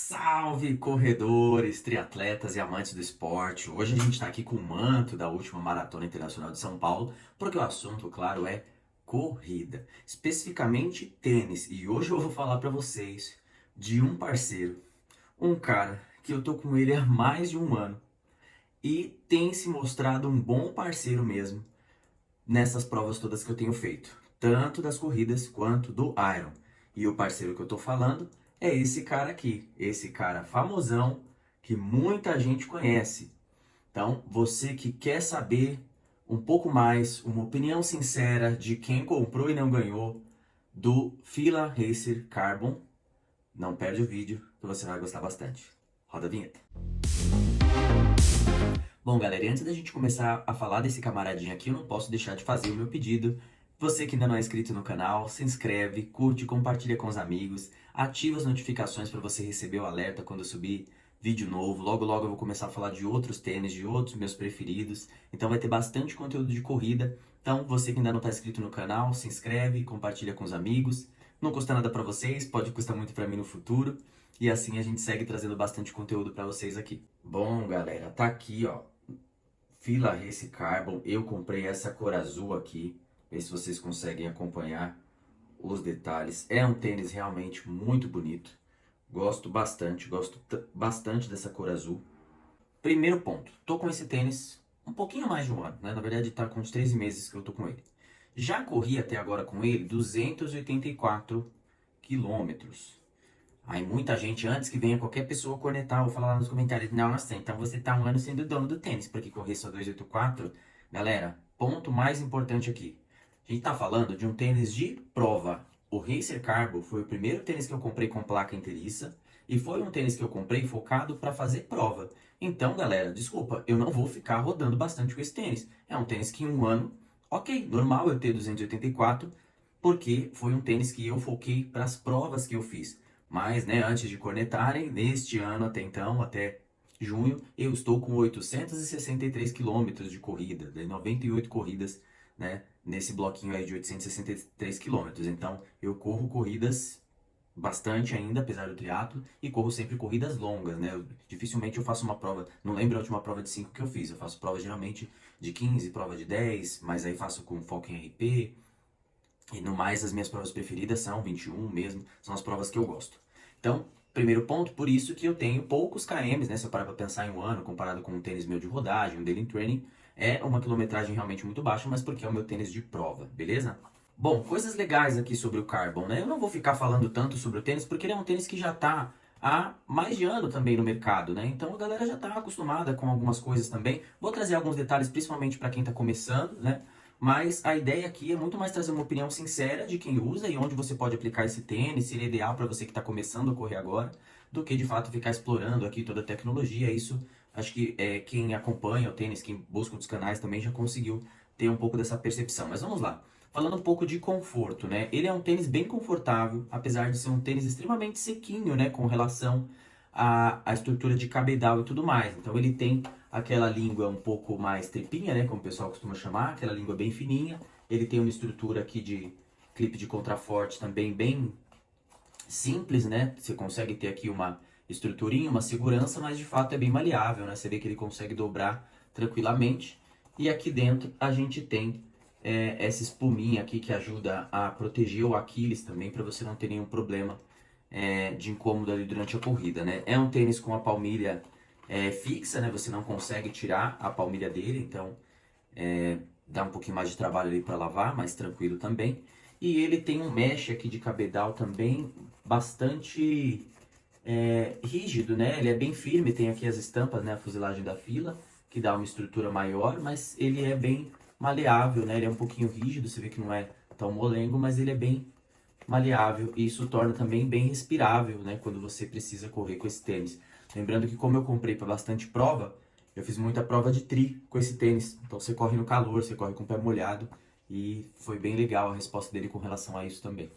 Salve corredores, triatletas e amantes do esporte! Hoje a gente está aqui com o manto da última Maratona Internacional de São Paulo, porque o assunto, claro, é corrida, especificamente tênis. E hoje eu vou falar para vocês de um parceiro, um cara que eu tô com ele há mais de um ano e tem se mostrado um bom parceiro mesmo nessas provas todas que eu tenho feito, tanto das corridas quanto do Iron. E o parceiro que eu tô falando é esse cara aqui, esse cara famosão que muita gente conhece. Então, você que quer saber um pouco mais, uma opinião sincera de quem comprou e não ganhou do Fila Racer Carbon, não perde o vídeo que você vai gostar bastante. Roda a vinheta. Bom, galera, e antes da gente começar a falar desse camaradinho aqui, eu não posso deixar de fazer o meu pedido. Você que ainda não é inscrito no canal, se inscreve, curte, compartilha com os amigos, ativa as notificações para você receber o alerta quando eu subir vídeo novo. Logo, logo eu vou começar a falar de outros tênis, de outros meus preferidos. Então vai ter bastante conteúdo de corrida. Então, você que ainda não está inscrito no canal, se inscreve, compartilha com os amigos. Não custa nada para vocês, pode custar muito para mim no futuro. E assim a gente segue trazendo bastante conteúdo para vocês aqui. Bom, galera, tá aqui, ó. Fila Race Carbon, eu comprei essa cor azul aqui, ver se vocês conseguem acompanhar os detalhes. É um tênis realmente muito bonito, gosto bastante dessa cor azul. Primeiro ponto, tô com esse tênis um pouquinho mais de um ano, né? Na verdade tá com uns 13 meses que eu tô com ele. Já corri até agora com ele 284 quilômetros. Aí muita gente, antes que venha qualquer pessoa cornetar ou falar lá nos comentários, nossa, então você tá um ano sendo dono do tênis, porque correr só 284. Galera, ponto mais importante aqui. A gente tá falando de um tênis de prova. O Racer Carbo foi o primeiro tênis que eu comprei com placa inteiriça e foi um tênis que eu comprei focado para fazer prova. Então, galera, desculpa, eu não vou ficar rodando bastante com esse tênis. É um tênis que em um ano, ok, normal eu ter 284, porque foi um tênis que eu foquei para as provas que eu fiz. Mas, né, antes de cornetarem, neste ano até então, até junho, eu estou com 863 quilômetros de corrida, de 98 corridas, né, nesse bloquinho aí de 863 quilômetros. Então, eu corro corridas bastante ainda, apesar do triatlo, e corro sempre corridas longas, né? Dificilmente eu faço uma prova, não lembro a última prova de 5 que eu fiz, eu faço prova geralmente de 15, prova de 10, mas aí faço com foco em RP, e no mais, as minhas provas preferidas são 21 mesmo, são as provas que eu gosto. Então, primeiro ponto, por isso que eu tenho poucos KMs, né? Se eu parar para pensar em um ano, comparado com um tênis meu de rodagem, um daily training, é uma quilometragem realmente muito baixa, mas porque é o meu tênis de prova, beleza? Bom, coisas legais aqui sobre o Carbon, né? Eu não vou ficar falando tanto sobre o tênis, porque ele é um tênis que já está há mais de ano também no mercado, né? Então a galera já está acostumada com algumas coisas também. Vou trazer alguns detalhes, principalmente para quem está começando, né? Mas a ideia aqui é muito mais trazer uma opinião sincera de quem usa e onde você pode aplicar esse tênis, se ele é ideal para você que está começando a correr agora, do que de fato ficar explorando aqui toda a tecnologia. Isso acho que quem acompanha o tênis, quem busca os canais também já conseguiu ter um pouco dessa percepção. Mas vamos lá. Falando um pouco de conforto, né? Ele é um tênis bem confortável, apesar de ser um tênis extremamente sequinho, né? Com relação à estrutura de cabedal e tudo mais. Então ele tem aquela língua um pouco mais tripinha, né, como o pessoal costuma chamar, aquela língua bem fininha. Ele tem uma estrutura aqui de clipe de contraforte também bem simples, né? Você consegue ter aqui uma estruturinha, uma segurança, mas de fato é bem maleável, né? Você vê que ele consegue dobrar tranquilamente. E aqui dentro a gente tem essa espuminha aqui que ajuda a proteger o Aquiles também, para você não ter nenhum problema de incômodo ali durante a corrida, né? É um tênis com a palmilha fixa, né? Você não consegue tirar a palmilha dele, então dá um pouquinho mais de trabalho ali para lavar, mas tranquilo também. E ele tem um mesh aqui de cabedal também bastante rígido, né? Ele é bem firme, tem aqui as estampas, né? A fuselagem da Fila, que dá uma estrutura maior, mas ele é bem maleável, né? Ele é um pouquinho rígido, você vê que não é tão molengo, mas ele é bem maleável e isso torna também bem respirável, né? Quando você precisa correr com esse tênis. Lembrando que como eu comprei para bastante prova, eu fiz muita prova de tri com esse tênis. Então você corre no calor, você corre com o pé molhado e foi bem legal a resposta dele com relação a isso também.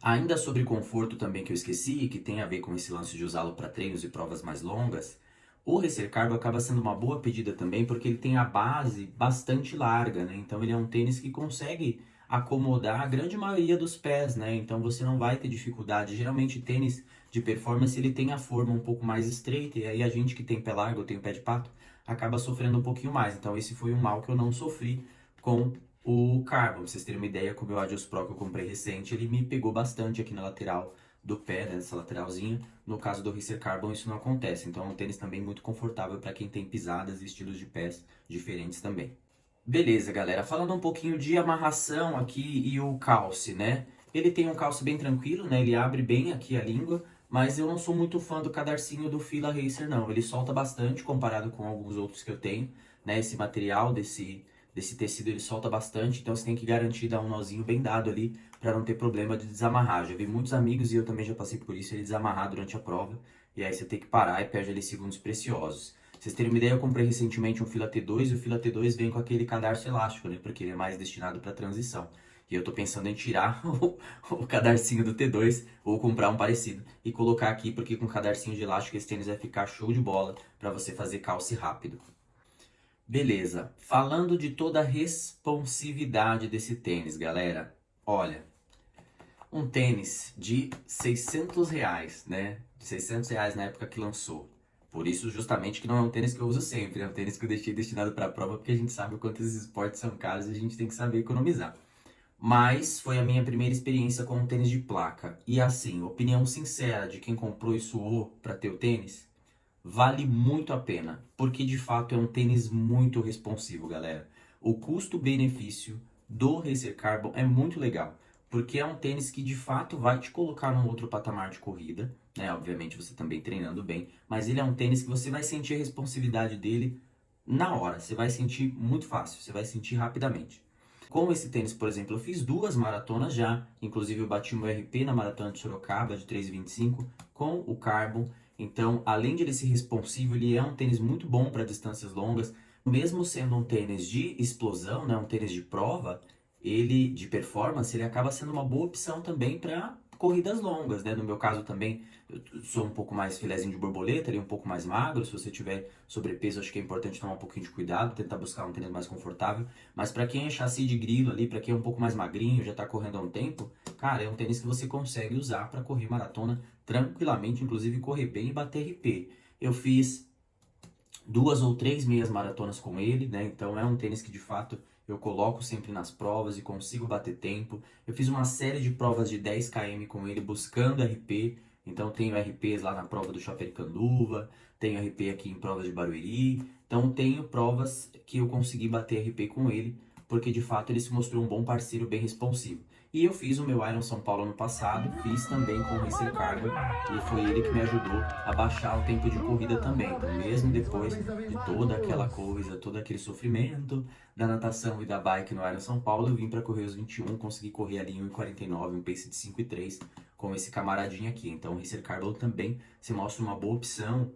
Ainda sobre conforto também que eu esqueci, que tem a ver com esse lance de usá-lo para treinos e provas mais longas, o Racer Carbo acaba sendo uma boa pedida também porque ele tem a base bastante larga, né? Então ele é um tênis que consegue acomodar a grande maioria dos pés, né? Então você não vai ter dificuldade. Geralmente tênis de performance, ele tem a forma um pouco mais estreita, e aí a gente que tem pé largo, eu tenho pé de pato, acaba sofrendo um pouquinho mais. Então esse foi um mal que eu não sofri com o Carbon. Pra vocês terem uma ideia, com o meu Adios Pro que eu comprei recente, ele me pegou bastante aqui na lateral do pé, né, nessa lateralzinha. No caso do Racer Carbon isso não acontece, então é um tênis também muito confortável para quem tem pisadas e estilos de pés diferentes também. Beleza, galera, falando um pouquinho de amarração aqui e o calce, né? Ele tem um calce bem tranquilo, né? Ele abre bem aqui a língua, mas eu não sou muito fã do cadarcinho do Fila Racer, não. Ele solta bastante comparado com alguns outros que eu tenho, né? Esse material desse tecido ele solta bastante, então você tem que garantir dar um nozinho bem dado ali para não ter problema de desamarrar. Já vi muitos amigos e eu também já passei por isso, ele desamarrar durante a prova, e aí você tem que parar e perde ali segundos preciosos. Pra vocês terem uma ideia, eu comprei recentemente um Fila T2 e o Fila T2 vem com aquele cadarço elástico, né? Porque ele é mais destinado para transição. E eu tô pensando em tirar o cadarcinho do T2 ou comprar um parecido e colocar aqui, porque com cadarcinho de elástico esse tênis vai ficar show de bola para você fazer calce rápido. Beleza, falando de toda a responsividade desse tênis, galera. Olha, um tênis de R$ 600, né? De R$ 600 na época que lançou. Por isso, justamente, que não é um tênis que eu uso sempre. É um tênis que eu deixei destinado para a prova, porque a gente sabe o quanto esses esportes são caros e a gente tem que saber economizar. Mas foi a minha primeira experiência com um tênis de placa. E assim, opinião sincera de quem comprou e suou para ter o tênis, vale muito a pena. Porque de fato é um tênis muito responsivo, galera. O custo-benefício do Racer Carbon é muito legal. Porque é um tênis que de fato vai te colocar num outro patamar de corrida, né? Obviamente você também treinando bem, mas ele é um tênis que você vai sentir a responsividade dele na hora. Você vai sentir muito fácil, você vai sentir rapidamente. Com esse tênis, por exemplo, eu fiz 2 maratonas já, inclusive eu bati o meu RP na maratona de Sorocaba de 3,25 com o Carbon. Então, além de ele ser responsivo, ele é um tênis muito bom para distâncias longas. Mesmo sendo um tênis de explosão, né, um tênis de prova, ele de performance, ele acaba sendo uma boa opção também para corridas longas, né? No meu caso também, eu sou um pouco mais filezinho de borboleta, ali um pouco mais magro. Se você tiver sobrepeso, acho que é importante tomar um pouquinho de cuidado, tentar buscar um tênis mais confortável. Mas para quem é chassi de grilo ali, para quem é um pouco mais magrinho, já tá correndo há um tempo, cara, é um tênis que você consegue usar para correr maratona tranquilamente, inclusive correr bem e bater RP. Eu fiz 2 ou 3 meias maratonas com ele, né? Então é um tênis que de fato eu coloco sempre nas provas e consigo bater tempo. Eu fiz uma série de provas de 10 km com ele buscando RP. Então tenho RPs lá na prova do Chapecó, tenho RP aqui em provas de Barueri. Então tenho provas que eu consegui bater RP com ele, porque de fato ele se mostrou um bom parceiro, bem responsivo. E eu fiz o meu Iron São Paulo ano passado, fiz também com o Racer Carbon, e foi ele que me ajudou a baixar o tempo de corrida também. Então, mesmo depois de toda aquela coisa, todo aquele sofrimento da natação e da bike no Iron São Paulo, eu vim para correr os 21, consegui correr ali em 1,49, um pace de 5,3 com esse camaradinho aqui. Então, o Racer Carbon também se mostra uma boa opção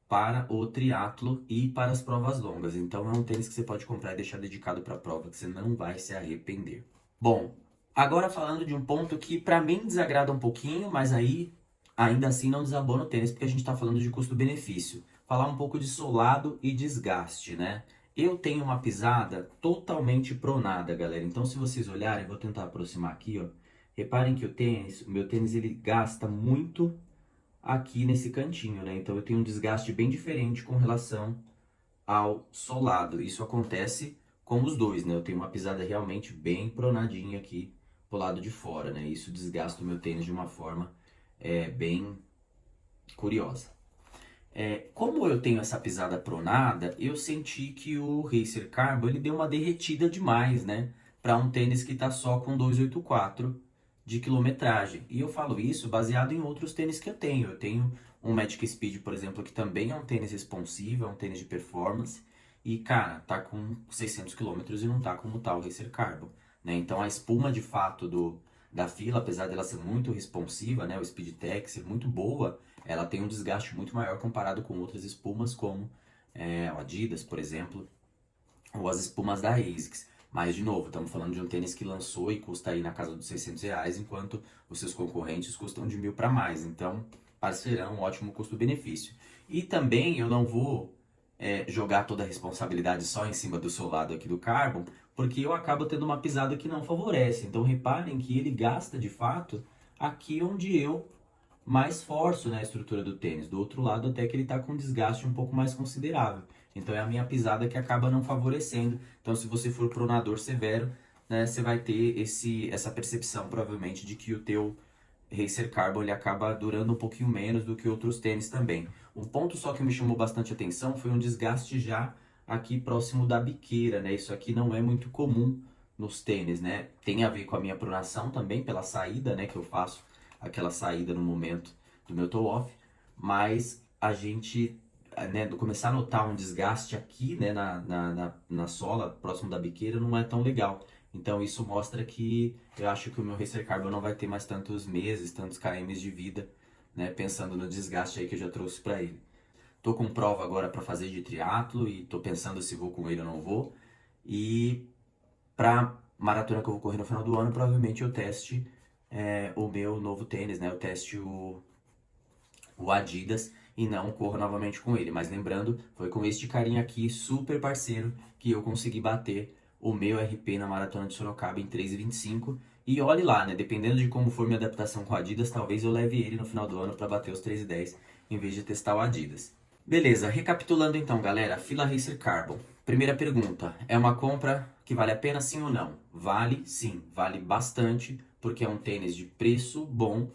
para o triatlo e para as provas longas. Então, é um tênis que você pode comprar e deixar dedicado para a prova, que você não vai se arrepender. Bom, agora falando de um ponto que para mim desagrada um pouquinho, mas aí ainda assim não desabona o tênis, porque a gente está falando de custo-benefício. Falar um pouco de solado e desgaste, né? Eu tenho uma pisada totalmente pronada, galera. Então, se vocês olharem, vou tentar aproximar aqui, ó. Reparem que o meu tênis, ele gasta muito aqui nesse cantinho, né? Então, eu tenho um desgaste bem diferente com relação ao solado. Isso acontece com os dois, né? Eu tenho uma pisada realmente bem pronadinha aqui pro lado de fora, né? Isso desgasta o meu tênis de uma forma bem curiosa. Como eu tenho essa pisada pronada, eu senti que o Racer Carbon ele deu uma derretida demais, né? Para um tênis que tá só com 284 de quilometragem. E eu falo isso baseado em outros tênis que eu tenho. Eu tenho um Magic Speed, por exemplo, que também é um tênis responsivo, é um tênis de performance. E, cara, tá com 600 quilômetros e não tá como tá o Racer Carbon, né? Então a espuma de fato da Fila, apesar dela ser muito responsiva, né? O Speed Tech ser muito boa, ela tem um desgaste muito maior comparado com outras espumas, como o Adidas, por exemplo, ou as espumas da ASICS. Mas, de novo, estamos falando de um tênis que lançou e custa aí na casa dos R$ 600, enquanto os seus concorrentes custam de 1.000 para mais. Então, parceirão, um ótimo custo-benefício. E também eu não vou jogar toda a responsabilidade só em cima do solado aqui do Carbon, porque eu acabo tendo uma pisada que não favorece. Então, reparem que ele gasta, de fato, aqui onde eu mas forço, né, a estrutura do tênis. Do outro lado, até que ele está com um desgaste um pouco mais considerável. Então é a minha pisada que acaba não favorecendo. Então se você for pronador severo, né, você vai ter essa percepção provavelmente de que o teu Racer Carbon ele acaba durando um pouquinho menos do que outros tênis também. Um ponto só que me chamou bastante atenção foi um desgaste já aqui próximo da biqueira, né? Isso aqui não é muito comum nos tênis, né? Tem a ver com a minha pronação também, pela saída, né? Que eu faço aquela saída no momento do meu toe off, mas a gente, né, começar a notar um desgaste aqui, né, na sola, próximo da biqueira, não é tão legal. Então isso mostra que eu acho que o meu Racer Carbon não vai ter mais tantos meses, tantos km de vida, né? Pensando no desgaste aí que eu já trouxe para ele. Tô com prova agora para fazer de triatlo e tô pensando se vou com ele ou não vou. E pra maratona que eu vou correr no final do ano, provavelmente eu teste o meu novo tênis, né? Eu teste o Adidas e não corro novamente com ele. Mas lembrando, foi com este carinha aqui, super parceiro, que eu consegui bater o meu RP na Maratona de Sorocaba em 3:25. E olhe lá, né? Dependendo de como for minha adaptação com o Adidas, talvez eu leve ele no final do ano para bater os 3:10 em vez de testar o Adidas. Beleza, recapitulando então, galera, Fila Racer Carbon. Primeira pergunta, é uma compra que vale a pena sim ou não? Vale, sim, vale bastante, porque é um tênis de preço bom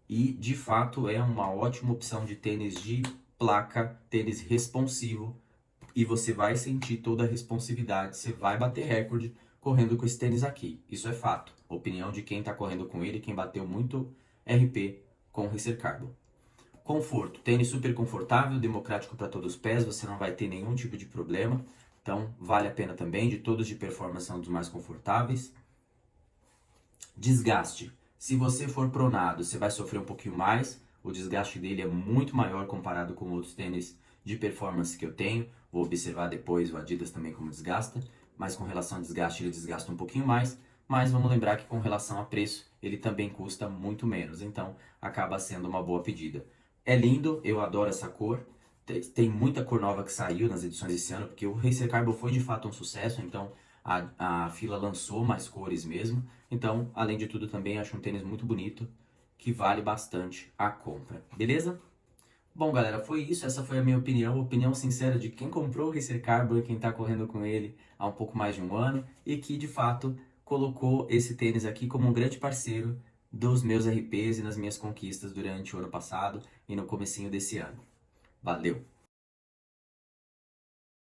e de fato é uma ótima opção de tênis de placa, tênis responsivo, e você vai sentir toda a responsividade, você vai bater recorde correndo com esse tênis aqui. Isso é fato. Opinião de quem está correndo com ele, quem bateu muito RP com o Racer Carbon. Conforto, tênis super confortável, democrático para todos os pés, você não vai ter nenhum tipo de problema. Então, vale a pena também, de todos de performance são dos mais confortáveis. Desgaste. Se você for pronado, você vai sofrer um pouquinho mais. O desgaste dele é muito maior comparado com outros tênis de performance que eu tenho. Vou observar depois o Adidas também como desgasta. Mas com relação a desgaste, ele desgasta um pouquinho mais. Mas vamos lembrar que com relação a preço, ele também custa muito menos. Então, acaba sendo uma boa pedida. É lindo, eu adoro essa cor. Tem muita cor nova que saiu nas edições desse ano, porque o Racer Carbon foi de fato um sucesso. Então, a Fila lançou mais cores mesmo. Então, além de tudo, também acho um tênis muito bonito, que vale bastante a compra. Beleza? Bom, galera, foi isso. Essa foi a minha opinião sincera de quem comprou o Racer Carbon e quem está correndo com ele há um pouco mais de um ano e que, de fato, colocou esse tênis aqui como um grande parceiro dos meus RPs e nas minhas conquistas durante o ano passado e no comecinho desse ano. Valeu!